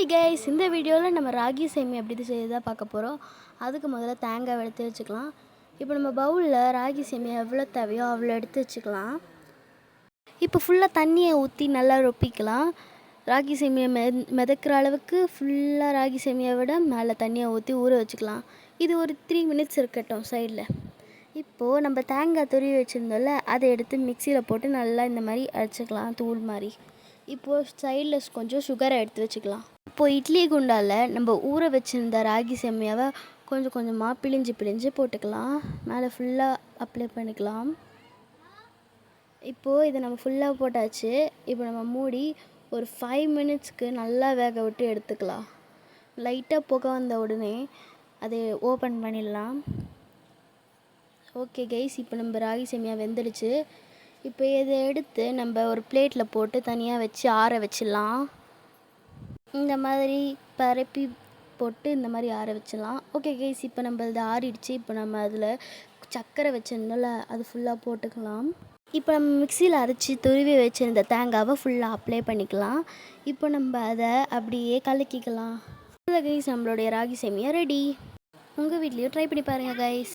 Guys, இந்த வீடியோவில் நம்ம ராகி சேமியா எப்படி செய்யறதா பார்க்க போகிறோம். அதுக்கு முதல்ல தேங்காய் எடுத்து வச்சுக்கலாம். இப்போ நம்ம பவுலில் ராகி சேமியா எவ்வளோ தேவையோ அவ்வளோ எடுத்து வச்சுக்கலாம். இப்போ ஃபுல்லாக தண்ணியை ஊற்றி நல்லா ரொப்பிக்கலாம். ராகி சேமியா மிதக்கிற அளவுக்கு ஃபுல்லாக ராகி சேமியா விட மேலே தண்ணியை ஊற்றி ஊற வச்சுக்கலாம். இது ஒரு 3 மினிட்ஸ் இருக்கட்டும் சைடில். இப்போது நம்ம தேங்காய் துருவி வச்சுருந்தோம்ல, அதை எடுத்து மிக்சியில் போட்டு நல்லா இந்த மாதிரி அரைச்சிக்கலாம், தூள் மாதிரி. இப்போது சைடில் கொஞ்சம் சுகரை எடுத்து வச்சுக்கலாம். இப்போது இட்லி குண்டால் நம்ம ஊற வச்சுருந்த ராகி சேமியாவை கொஞ்சம் கொஞ்சமாக பிழிஞ்சு போட்டுக்கலாம். மேலே ஃபுல்லாக அப்ளை பண்ணிக்கலாம். இப்போது இதை நம்ம ஃபுல்லாக போட்டாச்சு. இப்போ நம்ம மூடி ஒரு 5 மினிட்ஸ்க்கு நல்லா வேக விட்டு எடுத்துக்கலாம். லைட்டாக புகை வந்த உடனே அதை ஓப்பன் பண்ணிடலாம். ஓகே கைஸ், இப்போ நம்ம ராகி சேமியா வெந்துடுச்சு. இப்போ இதை எடுத்து நம்ம ஒரு பிளேட்டில் போட்டு தனியாக வச்சு ஆற வச்சிடலாம். இந்த மாதிரி பரப்பி போட்டு இந்த மாதிரி ஆற வச்சிடலாம். ஓகே கைஸ், இப்போ நம்ம இதை ஆறிடுச்சு. இப்போ நம்ம அதில் சர்க்கரை வச்சிருந்தோம்ல, அது ஃபுல்லாக போட்டுக்கலாம். இப்போ நம்ம மிக்சியில் அரைச்சி துருவி வச்சுருந்த தேங்காவை ஃபுல்லாக அப்ளை பண்ணிக்கலாம். இப்போ நம்ம அதை அப்படியே கலக்கிக்கலாம். கைஸ், நம்மளுடைய ராகி சேமியா ரெடி. உங்கள் வீட்லேயும் ட்ரை பண்ணி பாருங்கள் கைஸ்.